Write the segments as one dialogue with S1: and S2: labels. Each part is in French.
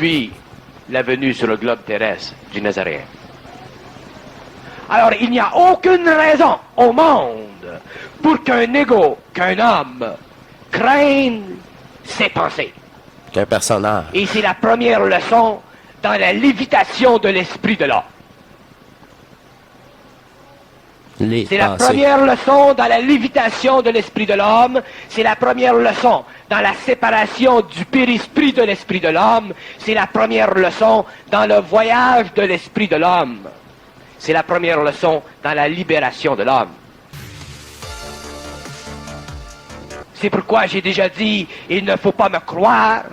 S1: Puis, la venue sur le globe terrestre du Nazaréen. Alors, il n'y a aucune raison au monde pour qu'un égo, qu'un homme, craigne ses pensées.
S2: Qu'un personnage.
S1: Et c'est la première leçon dans la lévitation de l'esprit de l'homme. C'est la première leçon dans la lévitation de l'esprit de l'homme. C'est la première leçon dans la séparation du périsprit de l'esprit de l'homme. C'est la première leçon dans le voyage de l'esprit de l'homme. C'est la première leçon dans la libération de l'homme. C'est pourquoi j'ai déjà dit, il ne faut pas me croire,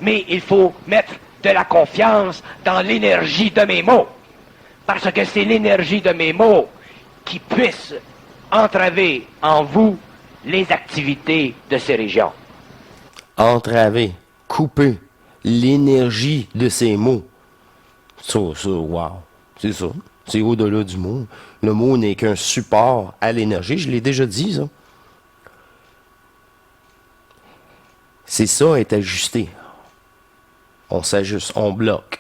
S1: mais il faut mettre de la confiance dans l'énergie de mes mots. Parce que c'est l'énergie de mes mots qui puisse entraver en vous les activités de ces régions.
S2: Entraver, couper l'énergie de ces mots. Ça, wow. C'est ça. C'est au-delà du mot. Le mot n'est qu'un support à l'énergie. Je l'ai déjà dit, ça. C'est ça, être ajusté. On s'ajuste, on bloque.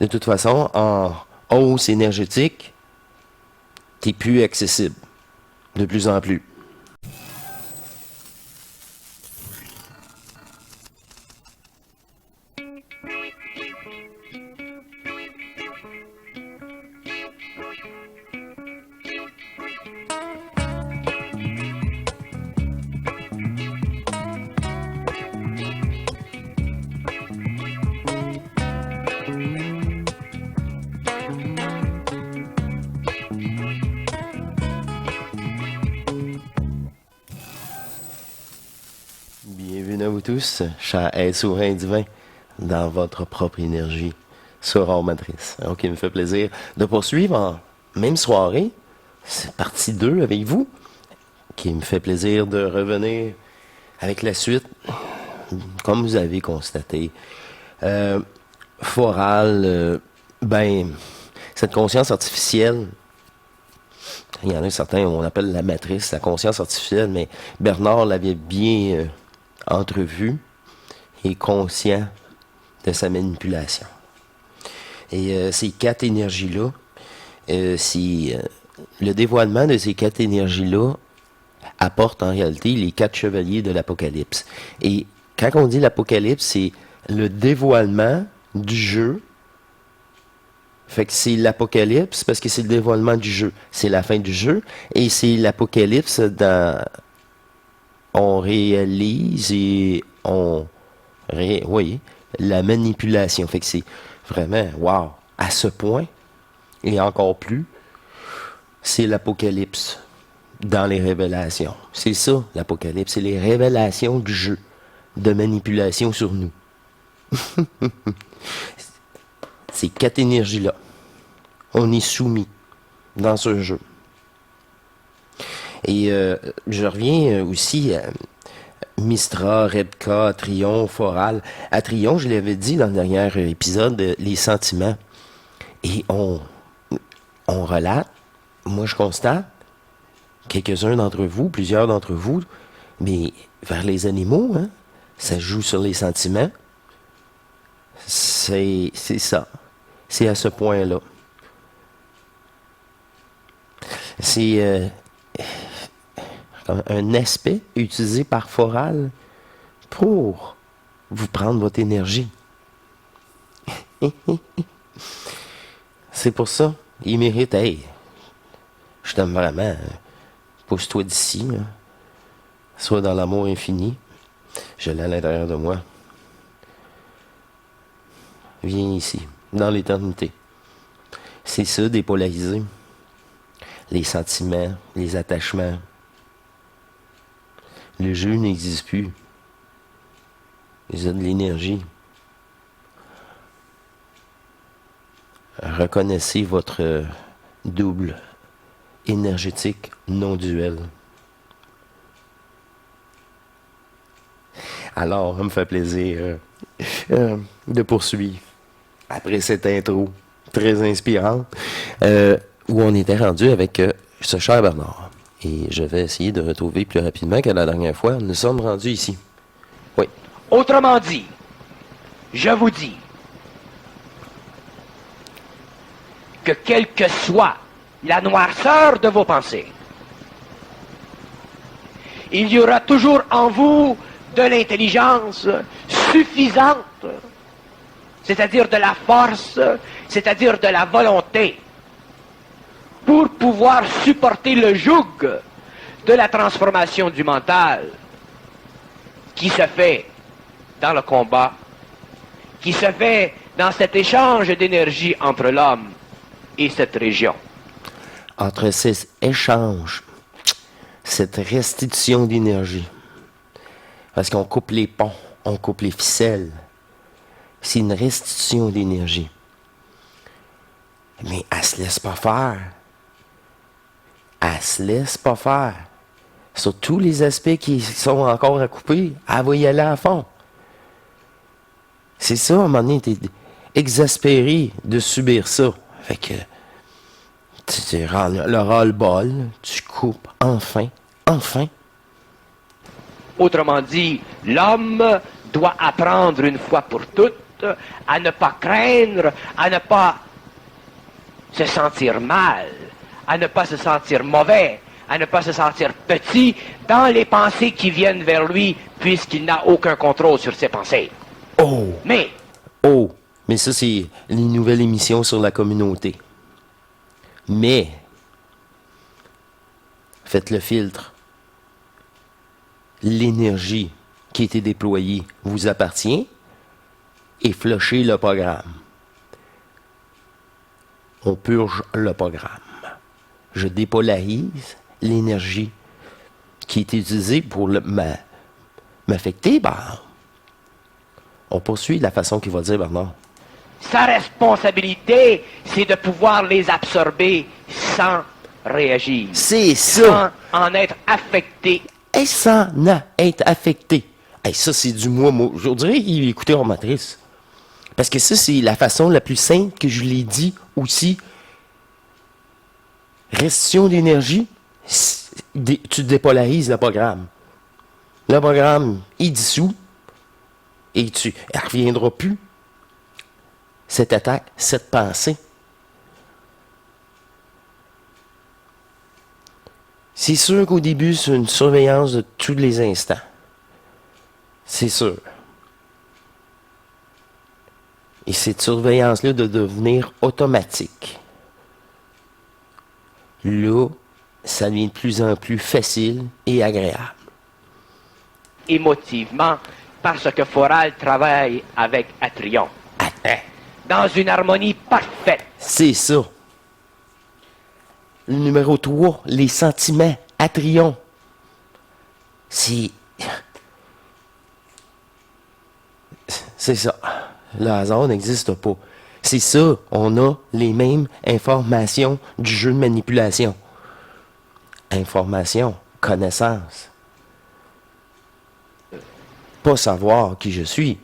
S2: De toute façon, en hausse énergétique, t'es plus accessible. De plus en plus. Bienvenue à vous tous, chers êtres souverains divins, dans votre propre énergie, sur Hors Matrice. Donc, il me fait plaisir de poursuivre en même soirée, c'est partie 2 avec vous, qui me fait plaisir de revenir avec la suite, comme vous avez constaté. Foral, cette conscience artificielle, il y en a certains, on appelle la matrice, la conscience artificielle, mais Bernard l'avait bien entrevu et conscient de sa manipulation. Et ces 4 énergies-là, le dévoilement de ces 4 énergies-là apporte en réalité les 4 chevaliers de l'Apocalypse. Et quand on dit l'Apocalypse, c'est le dévoilement du jeu. Fait que c'est l'Apocalypse parce que c'est le dévoilement du jeu. C'est la fin du jeu. Et c'est l'Apocalypse dans... On réalise et la manipulation. Fait que c'est vraiment, wow, à ce point, et encore plus, c'est l'Apocalypse dans les révélations. C'est ça, l'Apocalypse, c'est les révélations du jeu, de manipulation sur nous. Ces 4 énergies-là, on est soumis dans ce jeu. Et je reviens aussi à Mystra, Rebka, Atrion, Foral. Atrion, je l'avais dit dans le dernier épisode, les sentiments. Et on relate, moi je constate, quelques-uns d'entre vous, plusieurs d'entre vous, mais vers les animaux, hein, ça joue sur les sentiments. C'est ça. C'est à ce point-là. C'est... un aspect utilisé par Foral pour vous prendre votre énergie. C'est pour ça, il mérite, hey, je t'aime vraiment, pousse-toi d'ici, hein. Sois dans l'amour infini, je l'ai à l'intérieur de moi. Viens ici, dans l'éternité. C'est ça, dépolariser. Les sentiments, les attachements. Le jeu n'existe plus. Ils ont de l'énergie. Reconnaissez votre double énergétique non duel. Alors, ça me fait plaisir de poursuivre après cette intro très inspirante où on était rendu avec ce cher Bernard. Et je vais essayer de retrouver plus rapidement que la dernière fois. Nous sommes rendus ici. Oui.
S1: Autrement dit, je vous dis que quelle que soit la noirceur de vos pensées, il y aura toujours en vous de l'intelligence suffisante, c'est-à-dire de la force, c'est-à-dire de la volonté, pour pouvoir supporter le joug de la transformation du mental qui se fait dans le combat, qui se fait dans cet échange d'énergie entre l'homme et cette région.
S2: Entre ces échanges, cette restitution d'énergie, parce qu'on coupe les ponts, on coupe les ficelles, c'est une restitution d'énergie. Mais elle se laisse pas faire. Elle se laisse pas faire. Sur tous les aspects qui sont encore à couper, elle va y aller à fond. C'est ça, à un moment donné, t'es exaspéré de subir ça. Fait que tu rends le ras-le-bol, tu coupes enfin.
S1: Autrement dit, l'homme doit apprendre une fois pour toutes à ne pas craindre, à ne pas se sentir mal, à ne pas se sentir mauvais, à ne pas se sentir petit dans les pensées qui viennent vers lui, puisqu'il n'a aucun contrôle sur ses pensées. Mais
S2: ça, c'est une nouvelle émission sur la communauté. Mais, faites le filtre. L'énergie qui a été déployée vous appartient et flushez le programme. On purge le programme. Je dépolarise l'énergie qui est utilisée pour m'affecter. On poursuit de la façon qu'il va dire Bernard.
S1: Sa responsabilité, c'est de pouvoir les absorber sans réagir.
S2: C'est ça.
S1: Sans en être affecté.
S2: Et sans être affecté. Hey, ça, c'est du moi. Je dirais qu'il écoutait en matrice. Parce que ça, c'est la façon la plus simple que je l'ai dit aussi. Restitution d'énergie, tu dépolarises le programme. Le programme est dissous et il ne reviendra plus. Cette attaque, cette pensée. C'est sûr qu'au début, c'est une surveillance de tous les instants. C'est sûr. Et cette surveillance-là de devenir automatique. Là, ça devient de plus en plus facile et agréable.
S1: Émotivement, parce que Foral travaille avec Atrion. Dans une harmonie parfaite.
S2: C'est ça. Le numéro 3, les sentiments, Atrion. C'est ça. Le hasard n'existe pas. C'est ça, on a les mêmes informations du jeu de manipulation. Information, connaissance. Pas savoir qui je suis,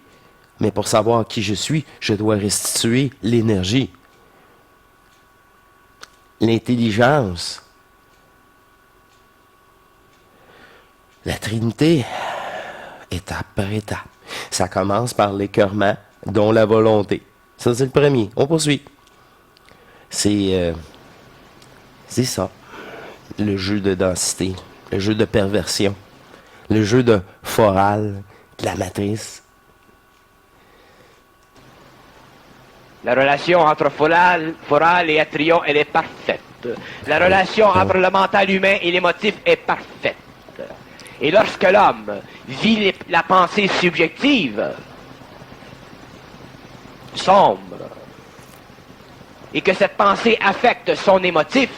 S2: mais pour savoir qui je suis, je dois restituer l'énergie. L'intelligence. La Trinité, étape par étape. Ça commence par l'écœurement, dont la volonté. Ça, c'est le premier. On poursuit. C'est ça. Le jeu de densité, le jeu de perversion, le jeu de Foral, de la matrice.
S1: La relation entre Foral et Atrion, elle est parfaite. La relation entre le mental humain et l'émotif est parfaite. Et lorsque l'homme vit la pensée subjective, sombre, et que cette pensée affecte son émotif,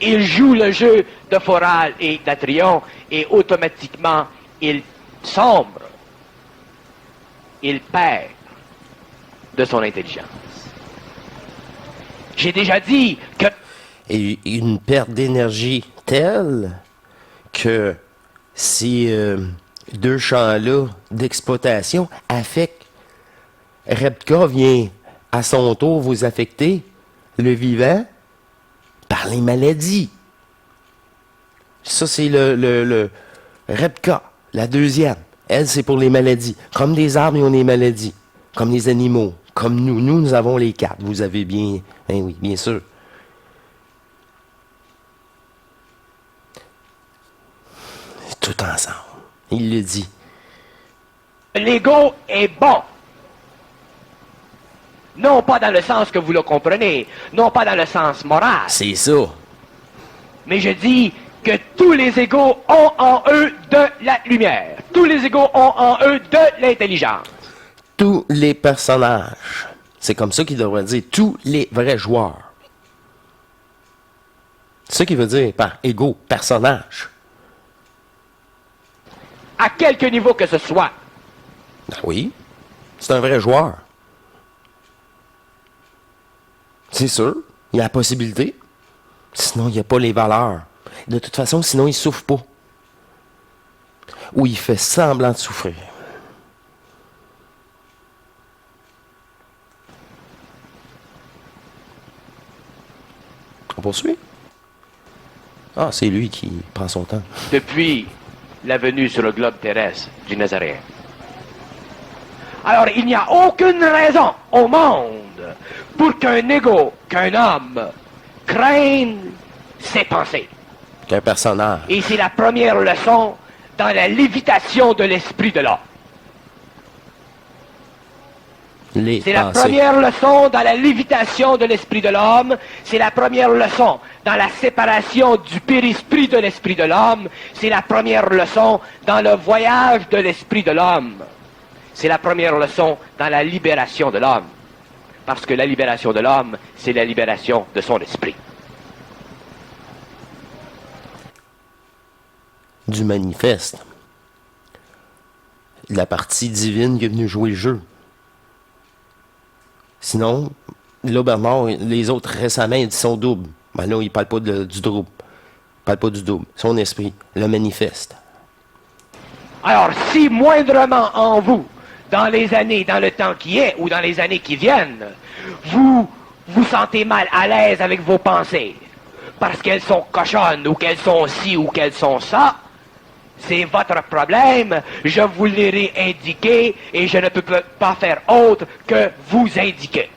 S1: il joue le jeu de Foral et d'Atrion, et automatiquement, il sombre, il perd de son intelligence. J'ai déjà dit que...
S2: Et une perte d'énergie telle que ces deux champs-là d'exploitation affectent. Rebka vient à son tour vous affecter, le vivant, par les maladies. Ça, c'est le Rebka, la deuxième. Elle, c'est pour les maladies. Comme des arbres, ils ont des maladies. comme les animaux, comme nous. Nous avons les quatre. Vous avez bien... Ben oui, bien sûr. Tout ensemble. Il le dit.
S1: L'ego est bon. Non pas dans le sens que vous le comprenez, non pas dans le sens moral,
S2: C'est ça.
S1: mais je dis que tous les égos ont en eux de la lumière. Tous les égos ont en eux de l'intelligence.
S2: Tous les personnages. C'est comme ça qu'il devrait dire tous les vrais joueurs. C'est ça qu'il veut dire par égaux, personnage.
S1: À quelque niveau que ce soit.
S2: Ben oui, c'est un vrai joueur. C'est sûr, il y a la possibilité. Sinon, il n'y a pas les valeurs. De toute façon, sinon, il ne souffre pas. Ou il fait semblant de souffrir. On poursuit? Ah, c'est lui qui prend son temps.
S1: Depuis la venue sur le globe terrestre du Nazaréen. Alors, il n'y a aucune raison au monde pour qu'un égo, qu'un homme, craigne ses pensées.
S2: Qu'un personnage.
S1: Et c'est la première leçon dans la lévitation de l'esprit de l'homme.
S2: Les
S1: C'est la
S2: pensées.
S1: première leçon dans la lévitation de l'esprit de l'homme. C'est la première leçon dans la séparation du périsprit de l'esprit de l'homme. C'est la première leçon dans le voyage de l'esprit de l'homme. C'est la première leçon dans la libération de l'homme. Parce que la libération de l'homme, c'est la libération de son esprit.
S2: Du manifeste. La partie divine qui est venue jouer le jeu. Sinon, là, Bernard, les autres récemment, ils sont doubles. Ben là, il ne parle pas du double. Il parle pas du double. Son esprit, le manifeste.
S1: Alors, si moindrement en vous, dans les années, dans le temps qui est, ou dans les années qui viennent, vous vous sentez mal à l'aise avec vos pensées, parce qu'elles sont cochonnes, ou qu'elles sont ci, ou qu'elles sont ça, c'est votre problème, je vous l'ai indiqué, et je ne peux pas faire autre que vous indiquer.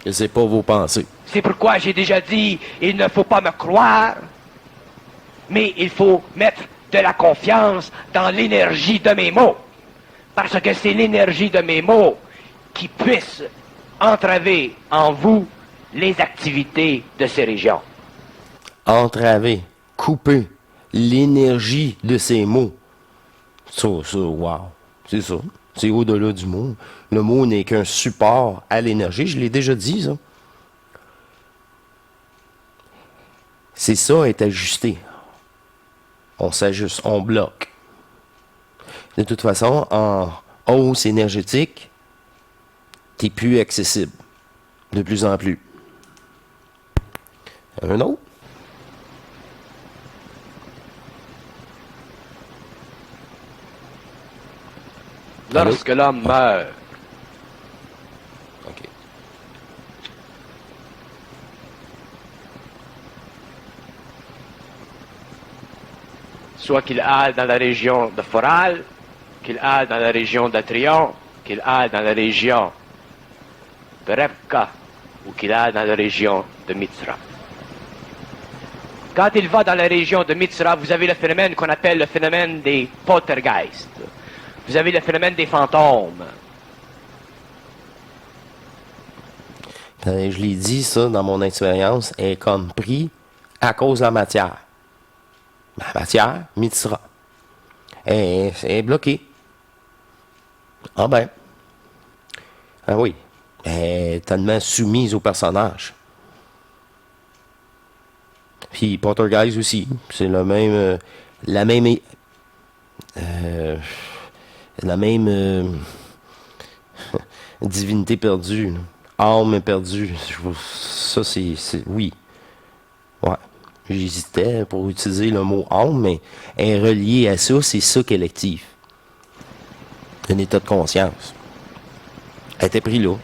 S2: Et c'est pas vos pensées.
S1: C'est pourquoi j'ai déjà dit, il ne faut pas me croire, mais il faut mettre de la confiance dans l'énergie de mes mots. Parce que c'est l'énergie de mes mots qui puisse entraver en vous les activités de ces régions.
S2: Entraver, couper l'énergie de ces mots. Ça, wow. C'est ça. C'est au-delà du mot. Le mot n'est qu'un support à l'énergie. Je l'ai déjà dit, ça. C'est ça, être ajusté. On s'ajuste, on bloque. De toute façon, en hausse énergétique, t'es plus accessible. De plus en plus. Un autre?
S1: Lorsque l'homme meurt,
S2: OK.
S1: soit qu'il aille dans la région de Foral, qu'il aille dans la région d'Atrion, qu'il aille dans la région de Rebka, ou qu'il aille dans la région de Mithra. Quand il va dans la région de Mithra, vous avez le phénomène qu'on appelle le phénomène des poltergeists. Vous avez le phénomène des fantômes.
S2: Je l'ai dit, ça, dans mon expérience, est comme pris à cause de la matière. La matière, Mithra. Elle est bloquée. Ah ben. Ah oui. Elle est tellement soumise au personnage. Puis Poltergeist aussi. C'est le même. La même. La même. Divinité perdue. Là. Âme perdue. Ça, c'est. Oui. Ouais. J'hésitais pour utiliser le mot âme, mais elle est reliée à ça, c'est ça collectif. Un état de conscience. Elle était pris là.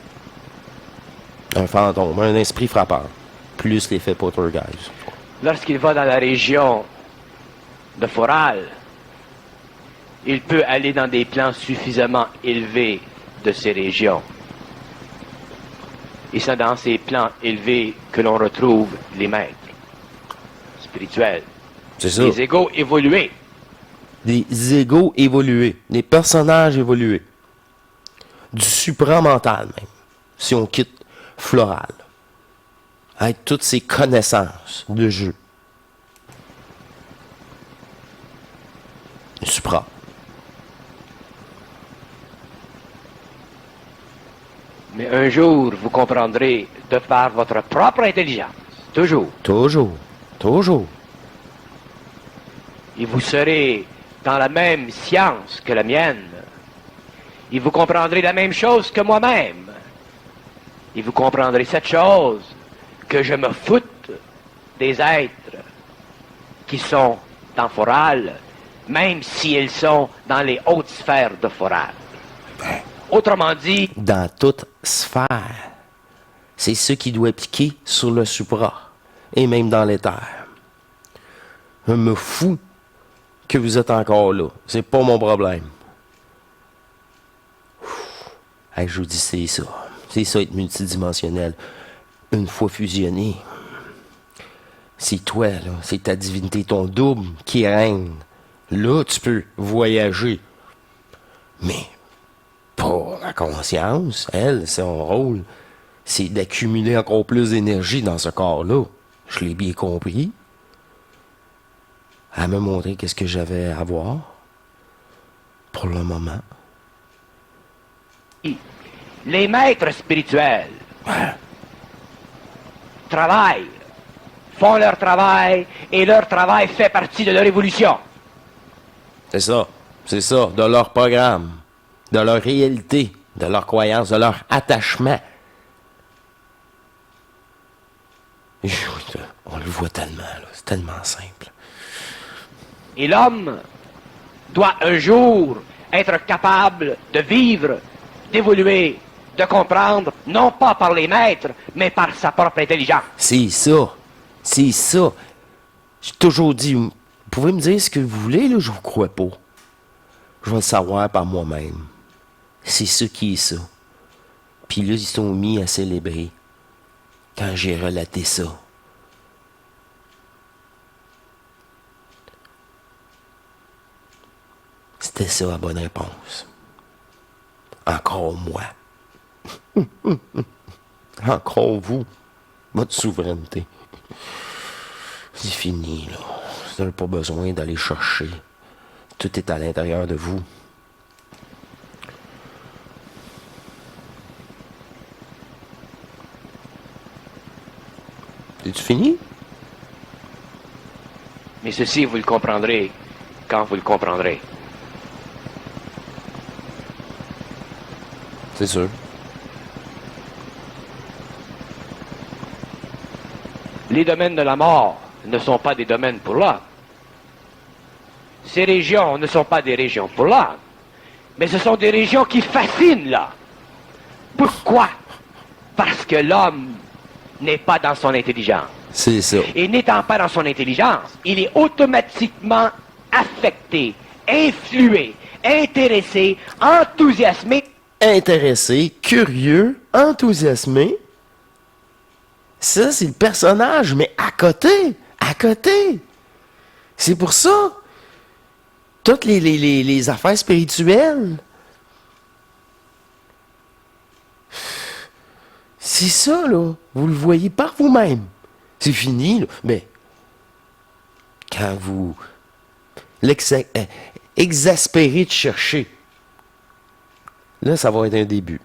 S2: Un fantôme, un esprit frappeur. Plus l'effet Poltergeist.
S1: Lorsqu'il va dans la région de Foral, il peut aller dans des plans suffisamment élevés de ces régions. Et c'est dans ces plans élevés que l'on retrouve les maîtres spirituels,
S2: C'est ça.
S1: les égaux évolués.
S2: Des égaux évolués, des personnages évolués. Du supramental même, si on quitte floral. Avec toutes ces connaissances de jeu. Le supra.
S1: Mais un jour, vous comprendrez de par votre propre intelligence, toujours,
S2: Toujours. Toujours.
S1: et vous serez dans la même science que la mienne, et vous comprendrez la même chose que moi-même, et vous comprendrez cette chose, que je me foute des êtres qui sont dans Foral, même s'ils sont dans les hautes sphères de Foral. Autrement dit,
S2: Dans toute sphère. C'est ce qui doit appliquer sur le supra. Et même dans l'éther. Je me fous que vous êtes encore là. C'est pas mon problème. Hey, je vous dis, c'est ça. C'est ça être multidimensionnel. Une fois fusionné. C'est toi, là. C'est ta divinité, ton double qui règne. Là, tu peux voyager. Mais pas la conscience. Elle, son rôle, c'est d'accumuler encore plus d'énergie dans ce corps-là. Je l'ai bien compris. Elle m'a montré qu'est-ce que j'avais à voir. Pour le moment.
S1: les maîtres spirituels travaillent, font leur travail, et leur travail fait partie de leur évolution.
S2: C'est ça. C'est ça. De leur programme. De leur réalité. De leur croyance. De leur attachement. On le voit tellement, là. C'est tellement simple.
S1: Et l'homme doit un jour être capable de vivre, d'évoluer, de comprendre, non pas par les maîtres, mais par sa propre intelligence.
S2: C'est ça. C'est ça. J'ai toujours dit, vous pouvez me dire ce que vous voulez, là, je vous crois pas. Je vais le savoir par moi-même. C'est ça qui est ça. Puis là, ils sont mis à célébrer quand j'ai relaté ça. C'était ça la bonne réponse. Encore moi. Encore vous. Votre souveraineté. C'est fini, là. Vous n'avez pas besoin d'aller chercher. Tout est à l'intérieur de vous. Es-tu fini?
S1: Mais ceci, vous le comprendrez quand vous le comprendrez.
S2: C'est sûr.
S1: Les domaines de la mort ne sont pas des domaines pour l'homme. Ces régions ne sont pas des régions pour l'homme, mais ce sont des régions qui fascinent l'homme. Pourquoi? Parce que l'homme n'est pas dans son intelligence.
S2: C'est ça.
S1: Et n'étant pas dans son intelligence, il est automatiquement affecté, influé, intéressé, enthousiasmé.
S2: Intéressé, curieux, enthousiasmé. Ça, c'est le personnage, mais à côté. À côté. C'est pour ça. Toutes les affaires spirituelles. C'est ça, là. Vous le voyez par vous-même. C'est fini, là. Mais quand vous exaspérez de chercher, là, ça va être un début.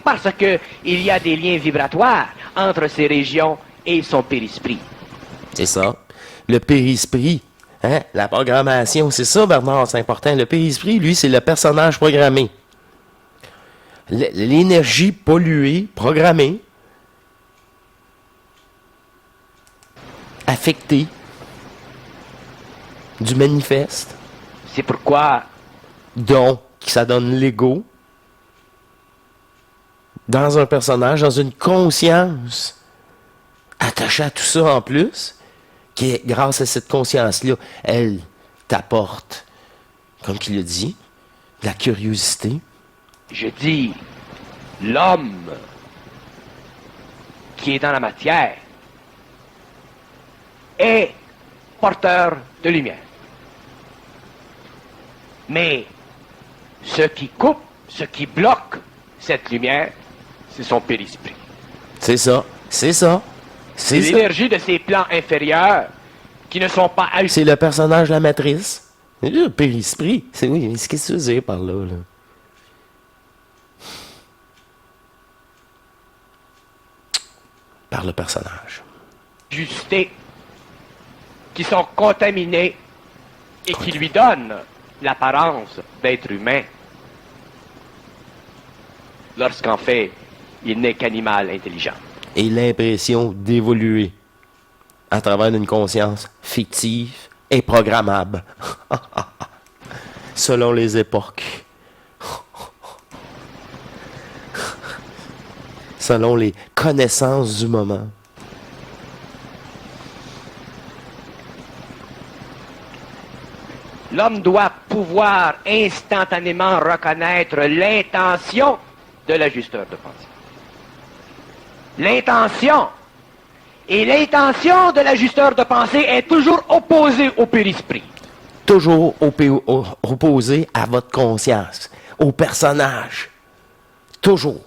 S1: Parce qu'il y a des liens vibratoires entre ces régions et son périsprit.
S2: C'est ça. Le périsprit, hein? La programmation, c'est ça, Bernard, c'est important. Le périsprit, lui, c'est le personnage programmé. L'énergie polluée, programmée, affectée, du manifeste,
S1: C'est pourquoi
S2: donc, ça donne l'ego, dans un personnage, dans une conscience, attachée à tout ça en plus, qui est, grâce à cette conscience-là, elle t'apporte, comme il le dit, de la curiosité,
S1: Je dis l'homme qui est dans la matière est porteur de lumière. Mais ce qui coupe, ce qui bloque cette lumière, c'est son périsprit.
S2: C'est ça. C'est ça.
S1: C'est l'énergie de ces plans inférieurs qui ne sont pas...
S2: C'est le personnage de la matrice. C'est le périsprit. C'est oui, mais qu'est-ce que tu veux dire par là, là? Par le personnage.
S1: Ajustés, qui sont contaminés et qui lui donnent l'apparence d'être humain, lorsqu'en fait, il n'est qu'animal intelligent.
S2: Et l'impression d'évoluer à travers une conscience fictive et programmable. Selon les époques. Selon les connaissances du moment.
S1: L'homme doit pouvoir instantanément reconnaître l'intention de l'ajusteur de pensée. L'intention. Et l'intention de l'ajusteur de pensée est toujours opposée au périsprit.
S2: Toujours opposé à votre conscience, au personnage. Toujours.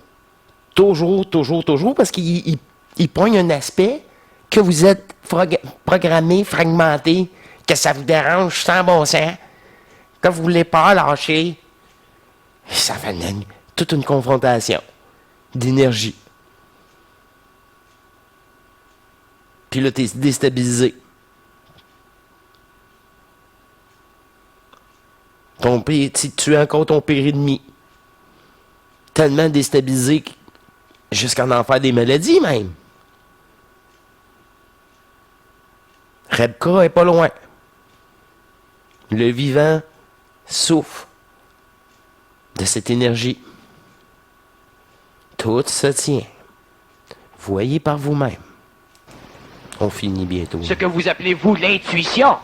S2: Toujours, parce qu'il pogne un aspect que vous êtes programmé, fragmenté, que ça vous dérange sans bon sens, que vous ne voulez pas lâcher. Ça fait toute une confrontation d'énergie. Puis là, tu es déstabilisé. Tu es encore ton pire ennemi. Tellement déstabilisé jusqu'à en faire des maladies même. Rebka est pas loin. Le vivant souffre de cette énergie. Tout se tient. Voyez par vous-même. On finit bientôt.
S1: Ce que vous appelez, vous, l'intuition,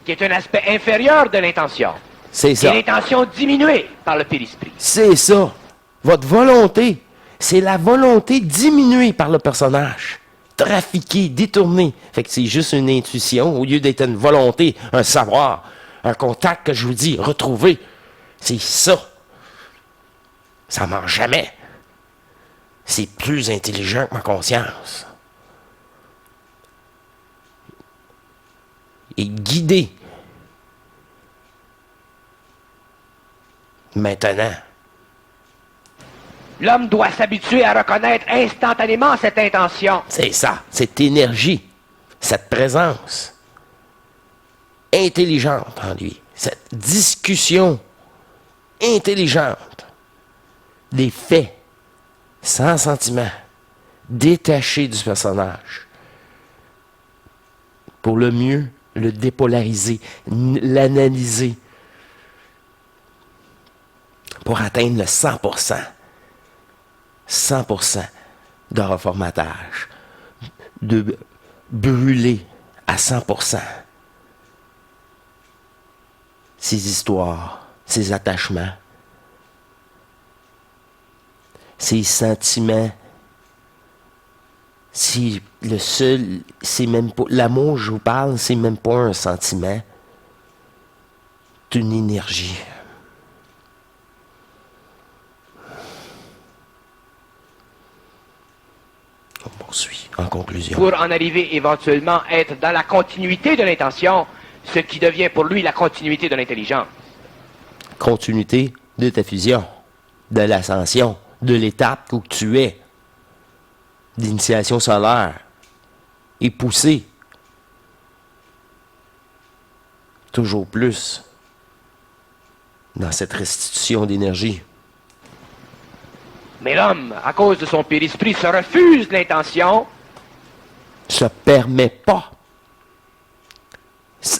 S1: qui est un aspect inférieur de l'intention.
S2: C'est ça.
S1: Et l'intention diminuée par le périsprit.
S2: C'est ça. Votre volonté, c'est la volonté diminuée par le personnage. Trafiquée, détournée. Fait que c'est juste une intuition au lieu d'être une volonté, un savoir, un contact que je vous dis, retrouver. C'est ça. Ça ne marche jamais. C'est plus intelligent que ma conscience. Et guidé. Maintenant.
S1: L'homme doit s'habituer à reconnaître instantanément cette intention.
S2: C'est ça, cette énergie, cette présence intelligente en lui, cette discussion intelligente, des faits, sans sentiment, détachés du personnage, pour le mieux le dépolariser, l'analyser, pour atteindre le 100%. 100% de reformatage, de brûler à 100% ces histoires, ces attachements, ces sentiments. C'est le seul, c'est même pas, l'amour, je vous parle, c'est même pas un sentiment, c'est une énergie. On poursuit. En conclusion.
S1: Pour en arriver éventuellement à être dans la continuité de l'intention, ce qui devient pour lui la continuité de l'intelligence.
S2: Continuité de ta fusion, de l'ascension, de l'étape où tu es, d'initiation solaire, et pousser toujours plus dans cette restitution d'énergie.
S1: Mais l'homme, à cause de son périsprit, se refuse l'intention.
S2: Se permet pas.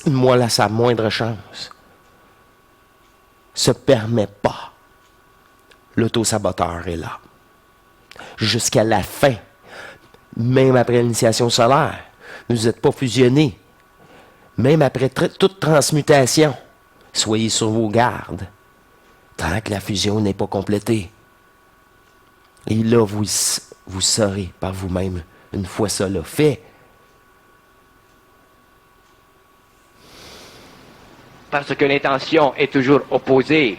S2: Moi, là, sa moindre chance. Se permet pas. L'auto-saboteur est là. Jusqu'à la fin. Même après l'initiation solaire. Vous n'êtes pas fusionnés. Même après toute transmutation. Soyez sur vos gardes. tant que la fusion n'est pas complétée. Et là, vous saurez par vous-même, une fois cela fait.
S1: Parce que l'intention est toujours opposée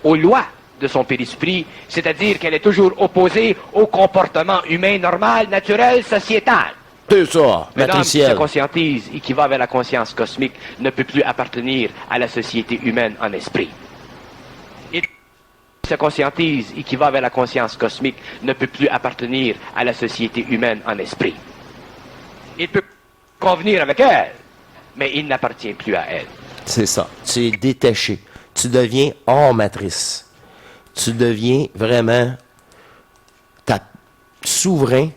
S1: aux lois de son périsprit, c'est-à-dire qu'elle est toujours opposée au comportement humain normal, naturel, sociétal.
S2: C'est ça,
S1: Un homme qui se
S2: matriciel.
S1: conscientise et qui va vers la conscience cosmique ne peut plus appartenir à la société humaine en esprit. Et qui se conscientise et qui va vers la conscience cosmique ne peut plus appartenir à la société humaine en esprit. Il peut convenir avec elle, mais il n'appartient plus à elle.
S2: C'est ça. Tu es détaché. Tu deviens hors matrice. Tu deviens vraiment souverain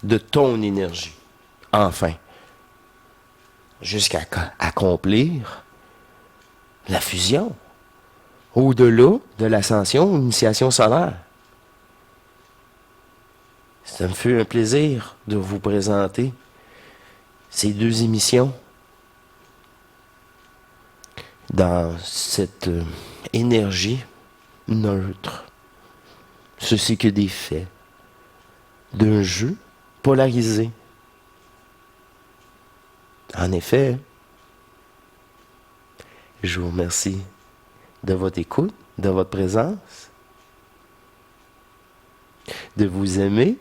S2: de ton énergie. Enfin. Jusqu'à accomplir la fusion. Au-delà de l'ascension, l'initiation solaire. Ça me fait un plaisir de vous présenter ces deux émissions dans cette énergie neutre. Ceci que des faits d'un jeu polarisé. En effet, je vous remercie de votre écoute, de votre présence, de vous aimer,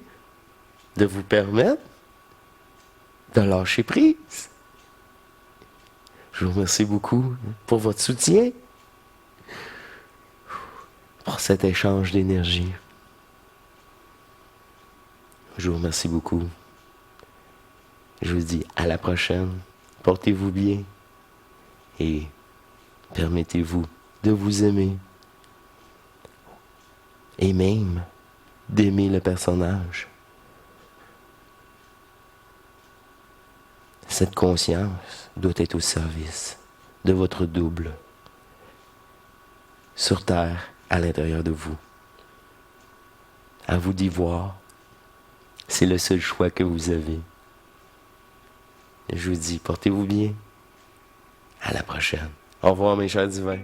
S2: de vous permettre de lâcher prise. Je vous remercie beaucoup pour votre soutien, pour cet échange d'énergie. Je vous remercie beaucoup. Je vous dis à la prochaine. Portez-vous bien et permettez-vous de vous aimer et même d'aimer le personnage. Cette conscience doit être au service de votre double sur Terre, à l'intérieur de vous. À vous d'y voir. C'est le seul choix que vous avez. Je vous dis, portez-vous bien. À la prochaine. Au revoir, mes chers divins.